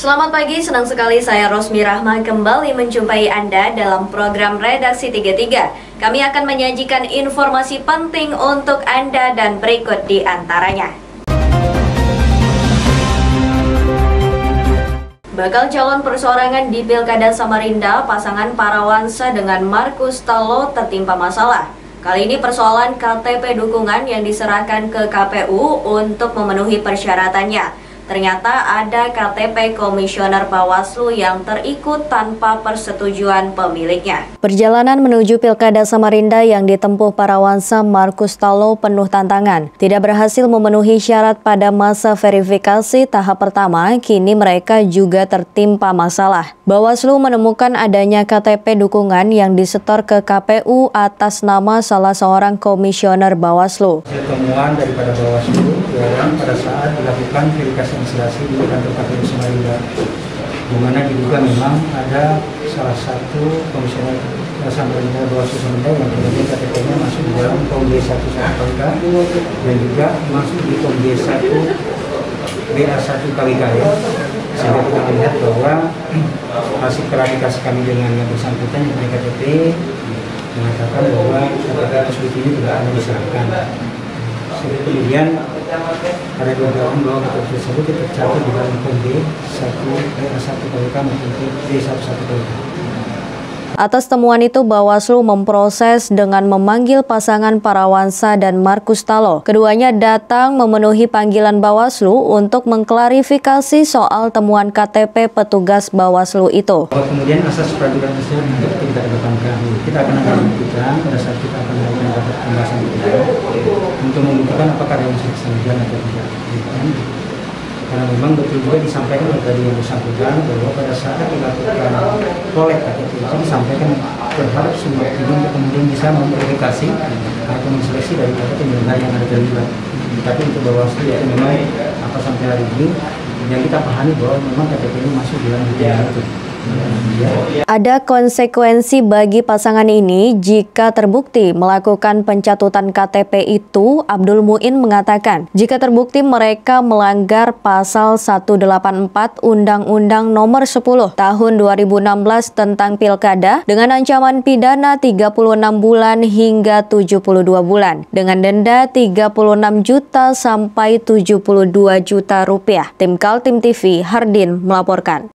Selamat pagi, senang sekali saya Rosmi Rahma kembali menjumpai Anda dalam program Redaksi 33. Kami akan menyajikan informasi penting untuk Anda dan berikut di antaranya. Bakal calon perseorangan di Pilkada Samarinda, pasangan Parawansa dengan Markus Tallo tertimpa masalah. Kali ini persoalan KTP dukungan yang diserahkan ke KPU untuk memenuhi persyaratannya. Ternyata ada KTP Komisioner Bawaslu yang terikut tanpa persetujuan pemiliknya. Perjalanan menuju Pilkada Samarinda yang ditempuh Parawansa Markus Tallo penuh tantangan. Tidak berhasil memenuhi syarat pada masa verifikasi tahap pertama, kini mereka juga tertimpa masalah. Bawaslu menemukan adanya KTP dukungan yang disetor ke KPU atas nama salah seorang komisioner Bawaslu. Temuan daripada Bawaslu yang pada saat dilakukan verifikasi administrasi di kantor KPU Samarinda, di mana diduga memang ada salah satu komisioner Samarinda Bawaslu Samarinda yang kemudian KTP-nya masuk di dalam Form B1 KWK dan juga masuk di Form B1 BA1 KWK ya. Sehingga kita melihat bahwa hasil klarifikasi kami dengan yang bersangkutan yang punya KTP mengatakan bahwa KTP tersebut ini tidak akan diserahkan. Kemudian ada dugaan bahwa KTP tersebut tercatat di dalam Form B1 KWK maupun B11 KWK. Atas temuan itu, Bawaslu memproses dengan memanggil pasangan Parawansa dan Markus Tallo. Keduanya datang memenuhi panggilan Bawaslu untuk mengklarifikasi soal temuan KTP petugas Bawaslu itu. Kemudian asas praduga tersebut tidak ditetapkan. Kita akan membuktikan pada saat kita akan melakukan rapat pembahasan kita untuk membuktikan apakah ada unsur kesengajaan atau tidak. Karena memang betul juga disampaikan dari yang bersangkutan bahwa pada saat dilakukan kolek KTP itu disampaikan berharap semua pihak kemudian bisa memverifikasi atau menseleksi daripada penyelenggara yang ada terlibat. Tapi untuk Bawaslu ya memang apa sampai hari ini yang kita pahami bahwa memang KTP ini masuk dalam hitungan itu. Ada konsekuensi bagi pasangan ini jika terbukti melakukan pencatutan KTP itu. Abdul Muin mengatakan, jika terbukti mereka melanggar pasal 184 Undang-Undang Nomor 10 Tahun 2016 tentang Pilkada dengan ancaman pidana 36 bulan hingga 72 bulan dengan denda 36 juta sampai 72 juta rupiah. Tim Kaltim TV, Hardin melaporkan.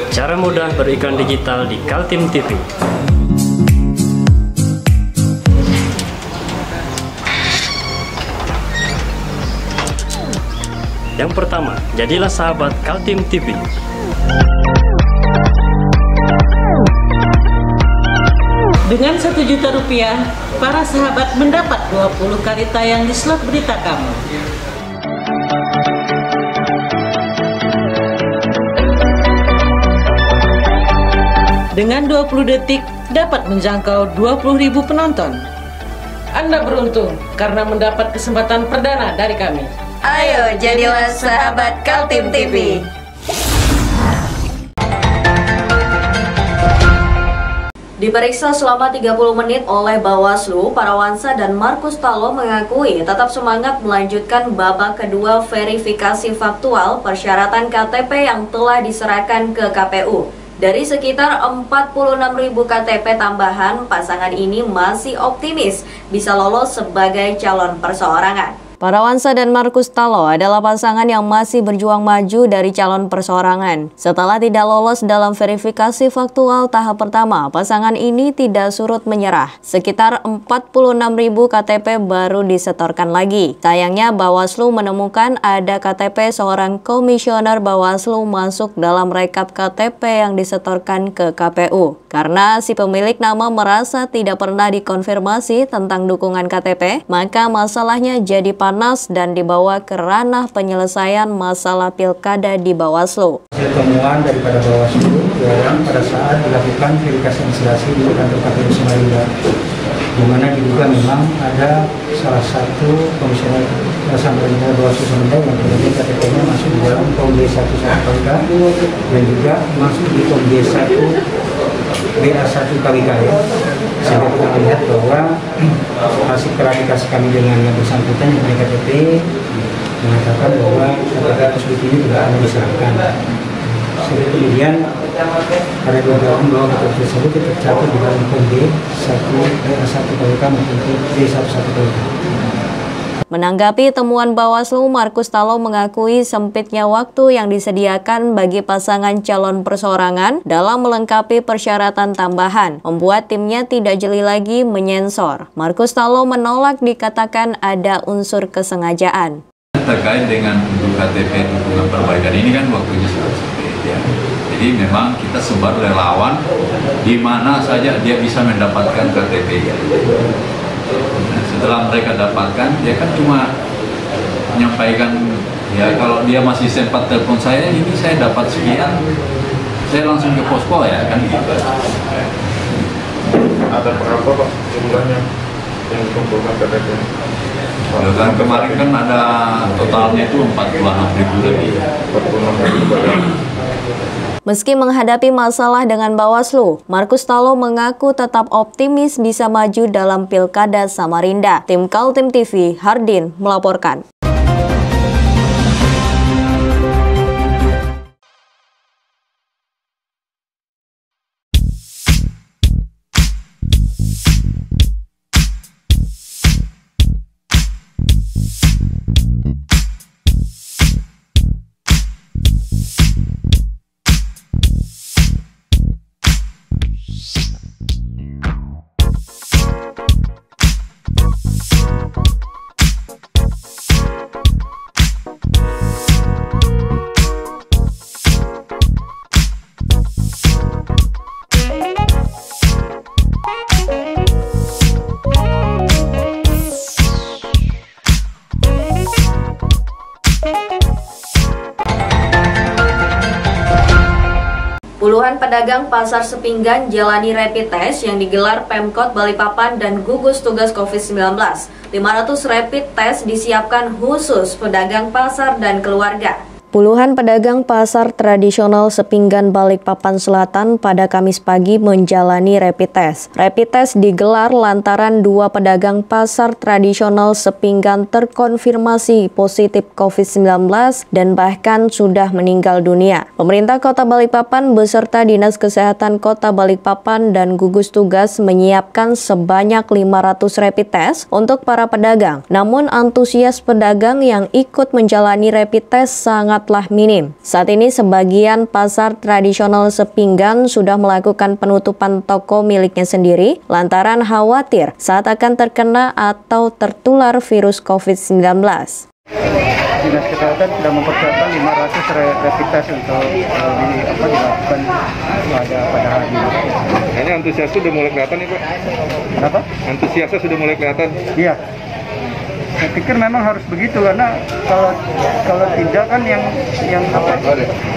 Cara mudah beriklan digital di Kaltim TV. Yang pertama, jadilah sahabat Kaltim TV. Dengan 1 juta rupiah, para sahabat mendapat 20 kali tayang di slot berita kamu. Dengan 20 detik dapat menjangkau 20.000 penonton. Anda beruntung karena mendapat kesempatan perdana dari kami. Ayo jadilah sahabat Kaltim TV. Diperiksa selama 30 menit oleh Bawaslu, Parawansa dan Markus Tallo mengakui tetap semangat melanjutkan babak kedua verifikasi faktual persyaratan KTP yang telah diserahkan ke KPU. Dari sekitar 46.000 KTP tambahan, pasangan ini masih optimis bisa lolos sebagai calon perseorangan. Parawansa dan Markus Tallo adalah pasangan yang masih berjuang maju dari calon perseorangan. Setelah tidak lolos dalam verifikasi faktual tahap pertama, pasangan ini tidak surut menyerah. Sekitar 46.000 KTP baru disetorkan lagi. Sayangnya Bawaslu menemukan ada KTP seorang komisioner Bawaslu masuk dalam rekap KTP yang disetorkan ke KPU. Karena si pemilik nama merasa tidak pernah dikonfirmasi tentang dukungan KTP, maka masalahnya jadi panas dan dibawa ke ranah penyelesaian masalah pilkada di Bawaslu. Temuan daripada Bawaslu yang pada saat dilakukan verifikasi administrasi di kantor KPU Samarinda, di di mana diduga memang ada salah satu komisioner Samarinda Bawaslu Samarinda yang kemudian KTP-nya masuk di dalam form D11 KWK dan juga masuk di form D1 BA1 KWK ya. Sehingga kita melihat bahwa hasil klarifikasi kami dengan yang bersangkutan yang punya KTP mengatakan bahwa KTP tersebut ini tidak akan diserahkan. Sehingga kemudian ada dugaan bahwa KTP tersebut tercatat di dalam form D1 BA1 KWK maupun D11 KWK. Menanggapi temuan Bawaslu, Markus Tallo mengakui sempitnya waktu yang disediakan bagi pasangan calon perseorangan dalam melengkapi persyaratan tambahan, membuat timnya tidak jeli lagi menyensor. Markus Tallo menolak dikatakan ada unsur kesengajaan. Terkait dengan untuk KTP dukungan perbaikan ini kan waktunya sudah sempit ya. Jadi memang kita sebar relawan di mana saja dia bisa mendapatkan KTP ya. Nah, setelah mereka dapatkan, dia kan cuma menyampaikan ya kalau dia masih sempat telepon saya, ini saya dapat sekian, saya langsung ke posko ya kan gitu. Ada berapa Pak jumlahnya yang dikumpulkan KTP? Ya, kan kemarin kan ada totalnya itu 46.000 lebih. 46.000. Meski menghadapi masalah dengan Bawaslu, Markus Tallo mengaku tetap optimis bisa maju dalam Pilkada Samarinda. Tim Kaltim TV, Hardin melaporkan. Puluhan pedagang pasar Sepinggan jalani rapid test yang digelar Pemkot Balikpapan dan gugus tugas COVID-19. 500 rapid test disiapkan khusus pedagang pasar dan keluarga. Puluhan pedagang pasar tradisional Sepinggan Balikpapan Selatan pada Kamis pagi menjalani rapid test. Rapid test digelar lantaran 2 pedagang pasar tradisional Sepinggan terkonfirmasi positif COVID-19 dan bahkan sudah meninggal dunia. Pemerintah Kota Balikpapan beserta Dinas Kesehatan Kota Balikpapan dan gugus tugas menyiapkan sebanyak 500 rapid test untuk para pedagang. Namun antusias pedagang yang ikut menjalani rapid test sangatlah minim. Saat ini sebagian pasar tradisional Sepinggan sudah melakukan penutupan toko miliknya sendiri lantaran khawatir saat akan terkena atau tertular virus COVID-19. Dinas Kesehatan sudah mempersiapkan 500 rapid test untuk dilakukan pada hari ini. Ini antusiasnya sudah mulai kelihatan nih Pak? Kenapa? Antusiasnya sudah mulai kelihatan? Iya. Saya pikir memang harus begitu karena kalau tidak kan yang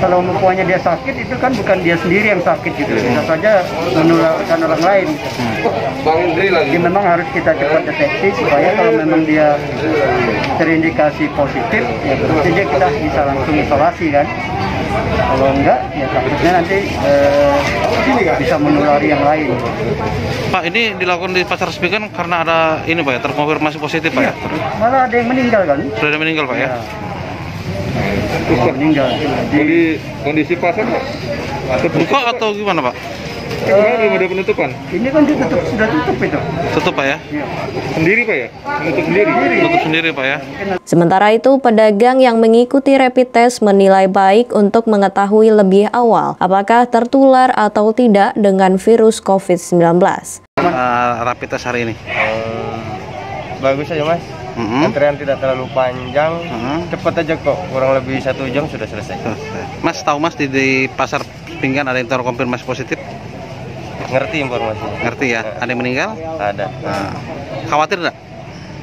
kalau mempunyai dia sakit itu kan bukan dia sendiri yang sakit gitu, bisa saja menularkan orang lain. Jadi memang harus kita cepat deteksi supaya kalau memang dia terindikasi positif ya tentunya kita bisa langsung isolasi kan. Kalau enggak ya takutnya nanti bisa menulari yang lain. Pak, ini dilakukan di pasar Sepinggan karena ada ini Pak ya, terkonfirmasi positif Pak ya? Malah ada yang meninggal kan? Sudah ada meninggal Pak ya? Meninggal. Jadi kondisi pasar Pak? Buka atau gimana Pak? Sebenarnya belum ada penutupan? Ini kan sudah tutup itu. Tutup Pak ya? Iya. Sendiri Pak ya? Menutup sendiri? Tutup sendiri Pak ya? Sementara itu, pedagang yang mengikuti rapid test menilai baik untuk mengetahui lebih awal apakah tertular atau tidak dengan virus COVID-19. Rapid test hari ini? Bagus aja Mas. Antrian tidak terlalu panjang, cepat aja kok, kurang lebih 1 jam sudah selesai. Mas, tahu Mas di pasar Sepinggan ada yang terkonfirmasi positif? Ngerti informasinya? Ngerti ya? Ada yang meninggal? Ada. Nah, khawatir nggak?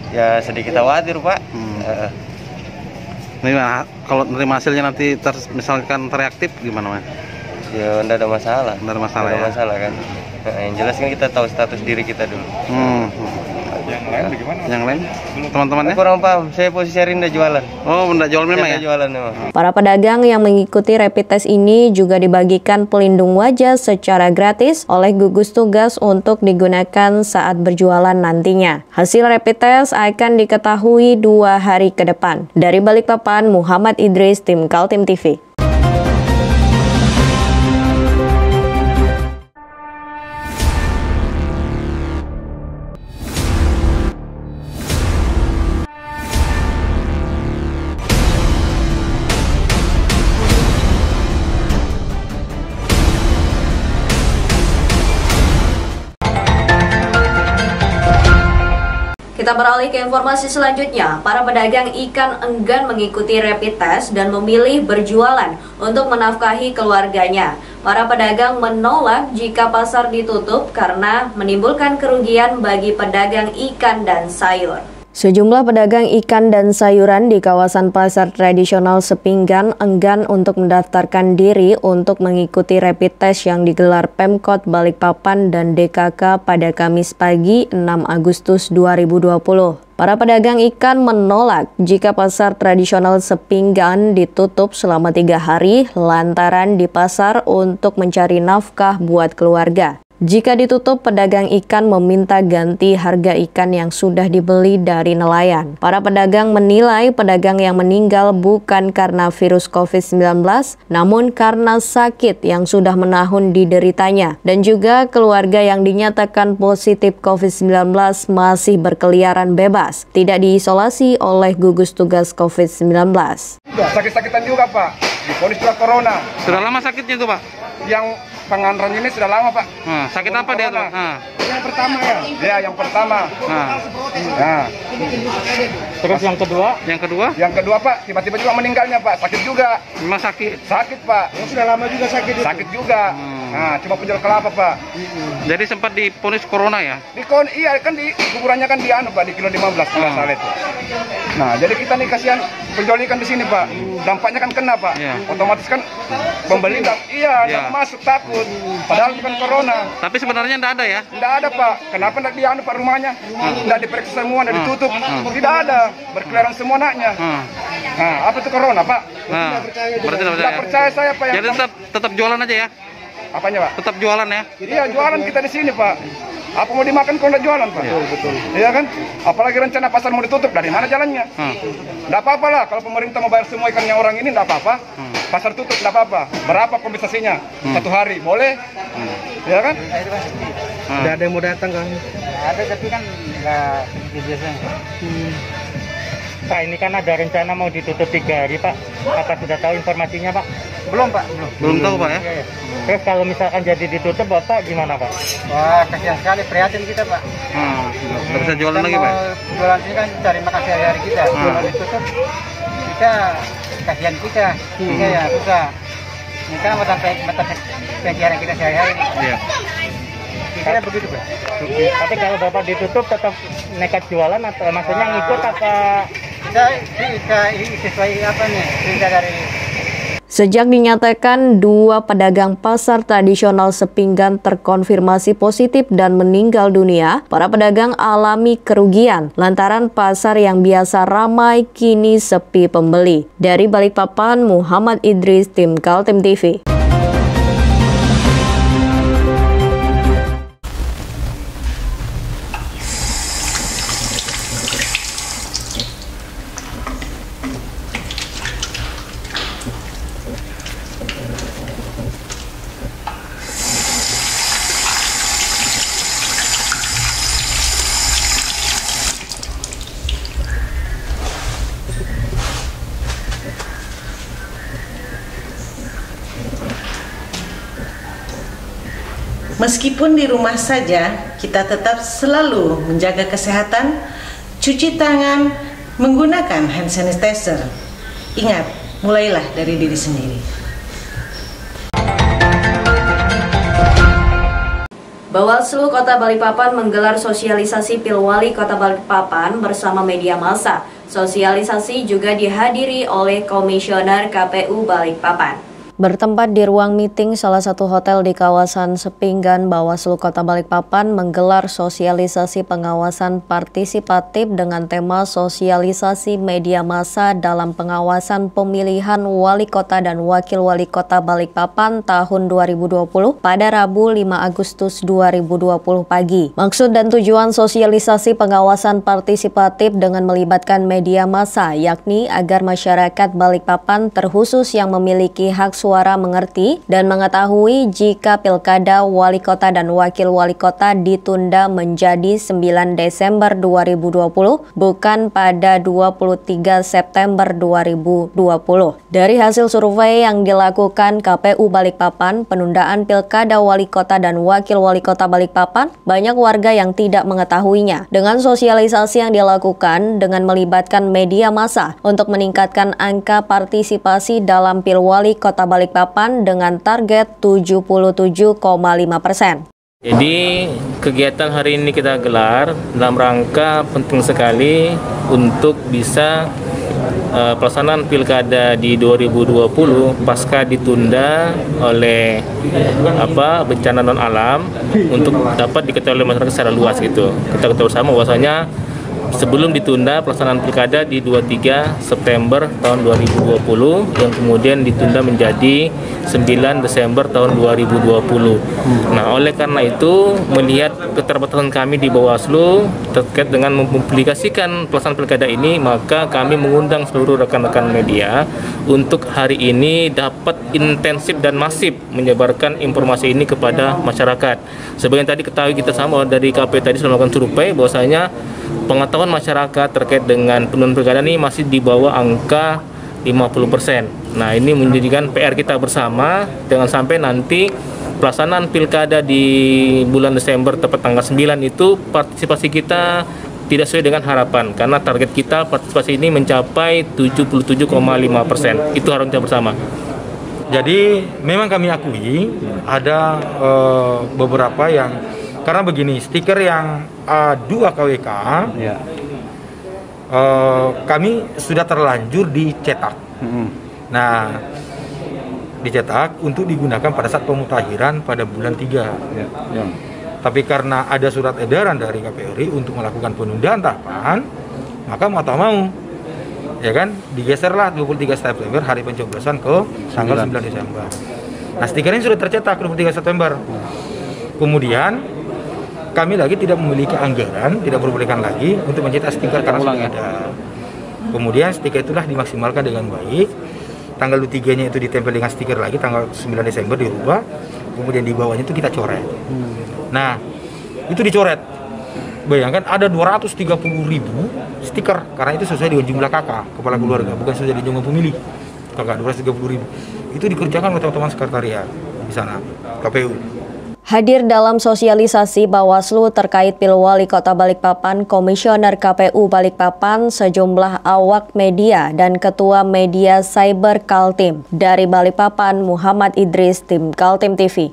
Ya sedikit khawatir Pak. Nah, kalau nerima hasilnya nanti misalkan reaktif gimana Mas? Ya enggak ada masalah. Enggak ada masalah ya? Enggak ada masalah kan. Yang jelas kan kita tahu status diri kita dulu. Yang lain bagaimana? Yang lain? Teman-temannya? Kurang paham, saya posisi Rinda jualan. Oh, Rinda jualan memang ya? Jualan memang. Para pedagang yang mengikuti rapid test ini juga dibagikan pelindung wajah secara gratis oleh gugus tugas untuk digunakan saat berjualan nantinya. Hasil rapid test akan diketahui 2 hari ke depan. Dari Balikpapan, Muhammad Idris, tim Kaltim TV. Kita beralih ke informasi selanjutnya. Para pedagang ikan enggan mengikuti rapid test dan memilih berjualan untuk menafkahi keluarganya. Para pedagang menolak jika pasar ditutup karena menimbulkan kerugian bagi pedagang ikan dan sayur. Sejumlah pedagang ikan dan sayuran di kawasan pasar tradisional Sepinggan enggan untuk mendaftarkan diri untuk mengikuti rapid test yang digelar Pemkot Balikpapan dan DKK pada Kamis pagi 6 Agustus 2020. Para pedagang ikan menolak jika pasar tradisional Sepinggan ditutup selama 3 hari lantaran di pasar untuk mencari nafkah buat keluarga. Jika ditutup, pedagang ikan meminta ganti harga ikan yang sudah dibeli dari nelayan. Para pedagang menilai pedagang yang meninggal bukan karena virus COVID-19, namun karena sakit yang sudah menahun dideritanya. Dan juga keluarga yang dinyatakan positif COVID-19 masih berkeliaran bebas, tidak diisolasi oleh gugus tugas COVID-19. Sakit-sakitan juga, Pak. Diponis juga corona. Sudah lama sakitnya itu, Pak? Yang pengantaran ini sudah lama, Pak. Sakit apa dia tuh? Yang pertama ya? Ya, yang pertama. Terus yang kedua? Yang kedua? Yang kedua, Pak, tiba-tiba juga meninggalnya, Pak. Sakit juga. Memang sakit? Sakit, Pak. Sudah lama juga sakit itu. Sakit juga. Cuma penjual kelapa, Pak. Jadi sempat diponis corona ya? Iya, kan di kuburannya kan di Pak, di kilo 15 kalau salah itu. Nah, jadi kita nih kasihan penjual ikan di sini, Pak. Dampaknya kan kena, Pak. Otomatis kan pembeli nggak masuk, takut. Padahal bukan corona. Tapi sebenarnya nggak ada ya? Nggak ada, Pak. Kenapa nggak dianu, Pak, rumahnya? Nggak diperiksa semua, nggak ditutup. Tidak ada. Berkeliaran semua anaknya. Apa itu corona, Pak? Berarti nggak percaya saya, Pak. Jadi tetap jualan aja ya? Apanya, Pak? Tetap jualan ya? Iya, jualan kita di sini, Pak. Apa mau dimakan kalau nggak jualan, Pak? Betul. Iya kan? Apalagi rencana pasar mau ditutup, dari mana jalannya? Nggak apa-apa lah, kalau pemerintah mau bayar semua ikannya orang ini, nggak apa-apa. Pasar tutup, nggak apa-apa. Berapa kompensasinya? 1 hari, boleh? Iya kan? Nggak ada yang mau datang kan? Ada, tapi kan nggak seperti biasanya. Pak, ini kan ada rencana mau ditutup 3 hari, Pak. Apa sudah tahu informasinya, Pak? Belum, Pak. Belum tahu, Pak ya? Terus kalau misalkan jadi ditutup, Bapak gimana, Pak? Wah, kasihan sekali, prihatin kita, Pak. Nggak bisa jualan lagi, Pak? Jualan ini kan cari makan sehari-hari kita. Kalau ditutup, kita kasihan kita. Ya, susah. Ini kan mata pencarian kita sehari-hari. Iya. Kira begitu, Pak. Tapi kalau Bapak ditutup tetap nekat jualan atau maksudnya ngikut apa? Kita sesuai apa nih? Perintah dari. Sejak dinyatakan 2 pedagang pasar tradisional Sepinggan terkonfirmasi positif dan meninggal dunia, para pedagang alami kerugian lantaran pasar yang biasa ramai kini sepi pembeli. Dari Balikpapan, Muhammad Idris, tim Kaltim TV. Meskipun di rumah saja, kita tetap selalu menjaga kesehatan, cuci tangan, menggunakan hand sanitizer. Ingat, mulailah dari diri sendiri. Bawaslu Kota Balikpapan menggelar sosialisasi Pilwali Kota Balikpapan bersama media massa. Sosialisasi juga dihadiri oleh Komisioner KPU Balikpapan. Bertempat di ruang meeting salah satu hotel di kawasan Sepinggan, Bawaslu Kota Balikpapan menggelar sosialisasi pengawasan partisipatif dengan tema sosialisasi media massa dalam pengawasan pemilihan wali kota dan wakil wali kota Balikpapan tahun 2020 pada Rabu 5 Agustus 2020 pagi. Maksud dan tujuan sosialisasi pengawasan partisipatif dengan melibatkan media massa yakni agar masyarakat Balikpapan terkhusus yang memiliki hak suara mengerti dan mengetahui jika pilkada wali kota dan wakil wali kota ditunda menjadi 9 Desember 2020 bukan pada 23 September 2020. Dari hasil survei yang dilakukan KPU Balikpapan, penundaan pilkada wali kota dan wakil wali kota Balikpapan, banyak warga yang tidak mengetahuinya. Dengan sosialisasi yang dilakukan dengan melibatkan media massa untuk meningkatkan angka partisipasi dalam Pilwali Kota Balikpapan dengan target 77,5%. Jadi kegiatan hari ini kita gelar dalam rangka penting sekali untuk bisa pelaksanaan pilkada di 2020 pasca ditunda oleh bencana non alam untuk dapat diketahui oleh masyarakat secara luas gitu. Kita ketahui sama bahwasanya sebelum ditunda pelaksanaan pilkada di 23 September tahun 2020 yang kemudian ditunda menjadi 9 Desember tahun 2020. Nah, oleh karena itu melihat keterbatasan kami di Bawaslu terkait dengan mempublikasikan pelaksanaan pilkada ini, maka kami mengundang seluruh rekan-rekan media untuk hari ini dapat intensif dan masif menyebarkan informasi ini kepada masyarakat. Sebagian tadi ketahui kita sama dari KP tadi sudah melakukan survei bahwasanya pengetahuan masyarakat terkait dengan penundaan pilkada ini masih di bawah angka 50%. Nah, ini menjadikan PR kita bersama dengan sampai nanti pelaksanaan pilkada di bulan Desember tepat tanggal 9 itu partisipasi kita tidak sesuai dengan harapan karena target kita partisipasi ini mencapai 77,5%. Itu harapan kita bersama. Jadi memang kami akui ada beberapa yang karena begini, stiker yang A2 KWK kami sudah terlanjur dicetak. Nah, dicetak untuk digunakan pada saat pemutakhiran pada bulan 3. Tapi karena ada surat edaran dari KPU RI untuk melakukan penundaan tahapan, maka mau tak mau, ya kan, digeserlah 23 September hari pencoblosan ke tanggal 9 Desember. Nah, stiker ini sudah tercetak 23 September. Kemudian kami lagi tidak memiliki anggaran, tidak diperbolehkan lagi untuk mencetak stiker karena sudah ada. Kemudian stiker itulah dimaksimalkan dengan baik. Tanggal 3-nya itu ditempel dengan stiker lagi, tanggal 9 Desember dirubah. Kemudian di bawahnya itu kita coret. Nah, itu dicoret. Bayangkan ada 230.000 stiker karena itu sesuai dengan jumlah kakak kepala keluarga, bukan sesuai dengan jumlah pemilih. Kakak 230.000. Itu dikerjakan oleh teman-teman sekretariat di sana, KPU. Hadir dalam sosialisasi Bawaslu terkait Pilwali Kota Balikpapan, Komisioner KPU Balikpapan, sejumlah awak media dan Ketua Media Cyber Kaltim. Dari Balikpapan, Muhammad Idris, tim Kaltim TV.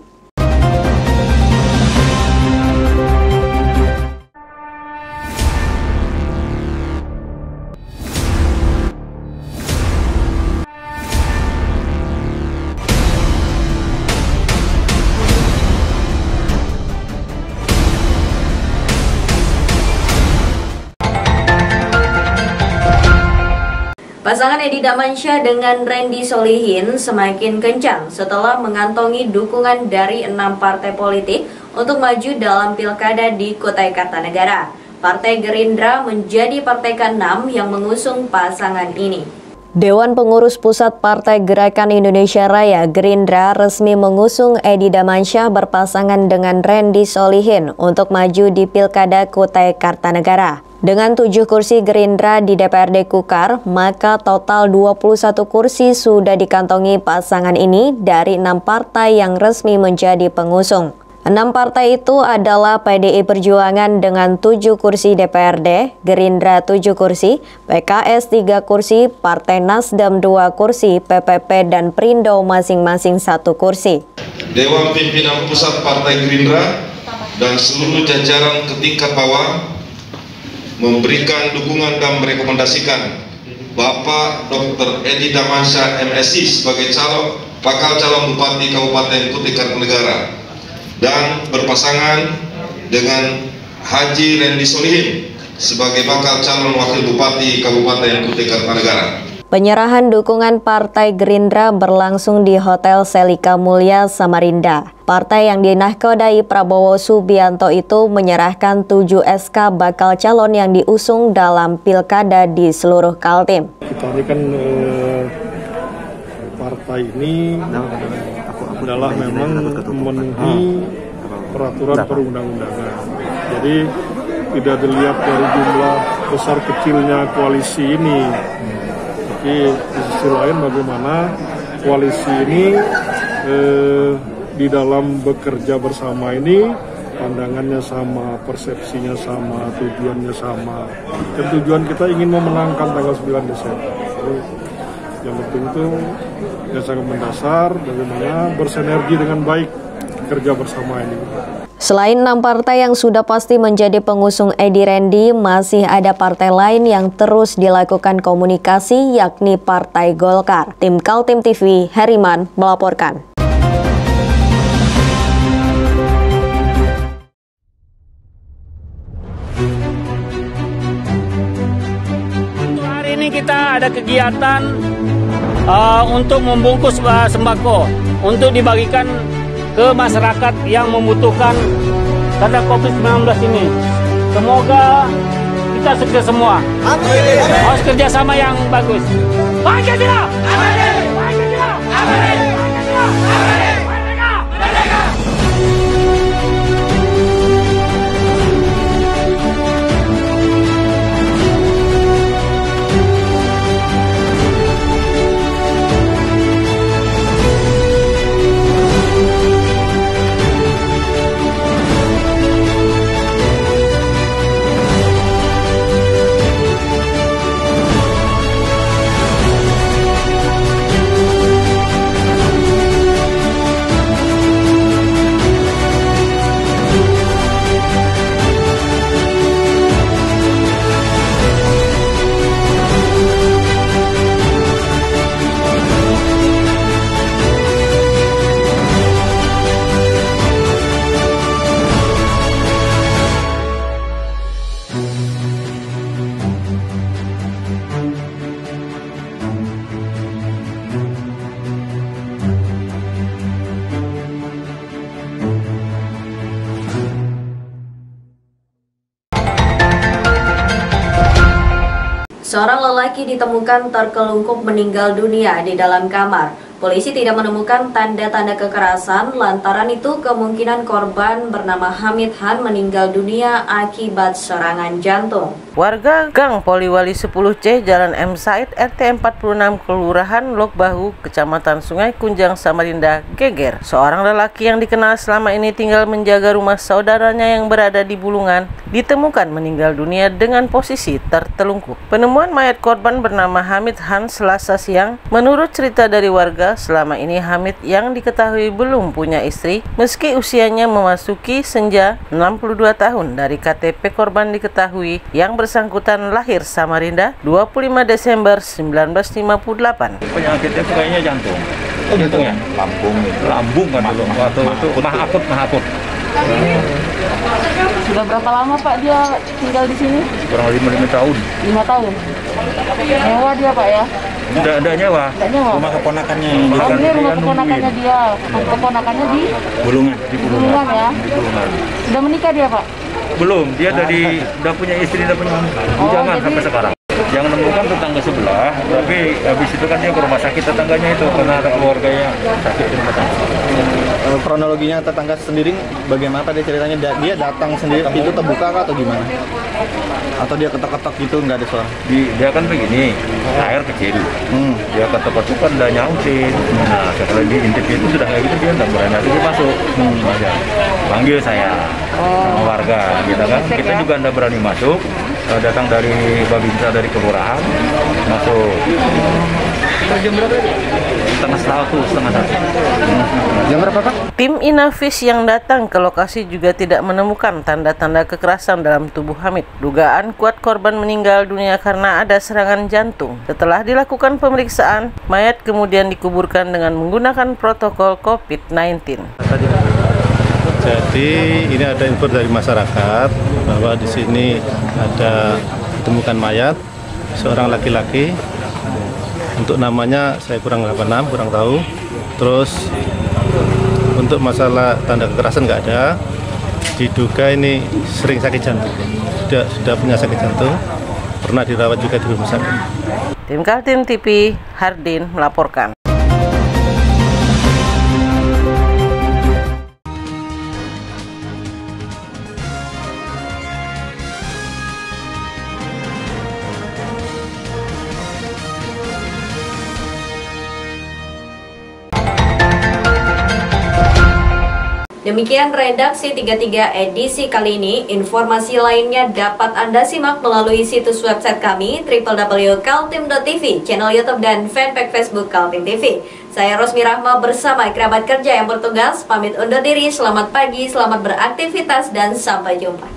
Pasangan Edi Damansyah dengan Randy Solihin semakin kencang setelah mengantongi dukungan dari 6 partai politik untuk maju dalam pilkada di Kutai Kartanegara. Partai Gerindra menjadi partai ke-6 yang mengusung pasangan ini. Dewan Pengurus Pusat Partai Gerakan Indonesia Raya Gerindra resmi mengusung Edi Damansyah berpasangan dengan Randy Solihin untuk maju di Pilkada Kutai Kartanegara. Dengan 7 kursi Gerindra di DPRD Kukar, maka total 21 kursi sudah dikantongi pasangan ini dari 6 partai yang resmi menjadi pengusung. 6 partai itu adalah PDI Perjuangan dengan 7 kursi DPRD, Gerindra 7 kursi, PKS 3 kursi, Partai Nasdem 2 kursi, PPP dan Perindo masing-masing 1 kursi. Dewan Pimpinan Pusat Partai Gerindra dan seluruh jajaran ke tingkat bawah memberikan dukungan dan merekomendasikan Bapak Dr. Edi Damansyah MSI sebagai calon bakal calon Bupati Kabupaten Kutai Kartanegara dan berpasangan dengan Haji Randy Solihin sebagai bakal calon Wakil Bupati Kabupaten Kutai Kartanegara. Penyerahan dukungan Partai Gerindra berlangsung di Hotel Selika Mulia, Samarinda. Partai yang dinahkodai Prabowo Subianto itu menyerahkan 7 SK bakal calon yang diusung dalam pilkada di seluruh Kaltim. Kita ini kan partai ini adalah memang memenuhi peraturan perundang-undangan. Jadi tidak dilihat dari jumlah besar kecilnya koalisi ini. Tapi di sisi lain bagaimana koalisi ini di dalam bekerja bersama ini pandangannya sama, persepsinya sama, tujuannya sama. Dan tujuan kita ingin memenangkan tanggal 9 Desember. Jadi, yang penting itu yang sangat mendasar bagaimana bersinergi dengan baik kerja bersama ini. Selain 6 partai yang sudah pasti menjadi pengusung Edi Randy, masih ada partai lain yang terus dilakukan komunikasi, yakni Partai Golkar. Tim Kaltim TV, Heriman melaporkan. Hari ini kita ada kegiatan untuk membungkus sembako untuk dibagikan ke masyarakat yang membutuhkan karena COVID-19 ini. Semoga kita sukses semua. Amin. Harus kerjasama yang bagus. Pancasila! Amin. Pancasila! Amin. Pancasila! Amin. Merdeka! Merdeka! Seorang lelaki ditemukan terkelungkup meninggal dunia di dalam kamar. Polisi tidak menemukan tanda-tanda kekerasan, lantaran itu kemungkinan korban bernama Hamid Han meninggal dunia akibat serangan jantung. Warga Gang Poliwali 10C Jalan M. Said RT 46 Kelurahan Lok Bahu, Kecamatan Sungai Kunjang, Samarinda geger. Seorang lelaki yang dikenal selama ini tinggal menjaga rumah saudaranya yang berada di Bulungan ditemukan meninggal dunia dengan posisi tertelungkup. Penemuan mayat korban bernama Hamid Han Selasa siang. Menurut cerita dari warga, selama ini Hamid yang diketahui belum punya istri meski usianya memasuki senja 62 tahun. Dari KTP korban diketahui yang bersangkutan lahir Samarinda 25 Desember 1958. Penyakitnya kayaknya jantung. Oh gitu ya? Lambung kan dulu. Waktu itu mah akut. Sudah berapa lama Pak dia tinggal di sini? Kurang lebih 5 tahun. 5 tahun. Nyewa dia Pak ya? Tidak nyewa. Rumah keponakannya. Oh, ini rumah keponakannya dia. Keponakannya di Bulungan. Di Bulungan ya. Di Bulungan. Sudah menikah dia Pak? Belum. Dia udah punya istri, udah punya bujangan sampai sekarang. Yang menemukan tetangga sebelah, tapi habis itu kan dia ke rumah sakit tetangganya itu karena ada keluarganya sakit di rumah sakit. Kronologinya tetangga sendiri bagaimana dia ceritanya? Dia datang sendiri, pintu terbuka atau gimana? Atau dia ketok-ketok gitu nggak ada suara? Dia kan begini, air kecil. Dia ketok-ketok kan udah nyautin. Nah setelah diintip itu sudah kayak gitu dia nggak berani lagi masuk. Panggil saya sama warga, gitu kan? Kita juga nggak berani masuk. Datang dari Babinsa dari kelurahan masuk. Jam berapa? setengah satu. Jam berapa Pak? Tim Inavis yang datang ke lokasi juga tidak menemukan tanda-tanda kekerasan dalam tubuh Hamid. Dugaan kuat korban meninggal dunia karena ada serangan jantung. Setelah dilakukan pemeriksaan, mayat kemudian dikuburkan dengan menggunakan protokol COVID-19. Jadi ini ada info dari masyarakat bahwa di sini ada ditemukan mayat seorang laki-laki. Untuk namanya saya kurang tahu. Terus untuk masalah tanda kekerasan nggak ada. Diduga ini sering sakit jantung. Sudah punya sakit jantung. Pernah dirawat juga di rumah sakit. Tim Kaltim TV, Hardin melaporkan. Demikian redaksi 33 edisi kali ini. Informasi lainnya dapat Anda simak melalui situs website kami www.kaltim.tv, channel YouTube dan fanpage Facebook Kaltim TV. Saya Rosmi Rahma bersama kerabat kerja yang bertugas pamit undur diri. Selamat pagi, selamat beraktivitas dan sampai jumpa.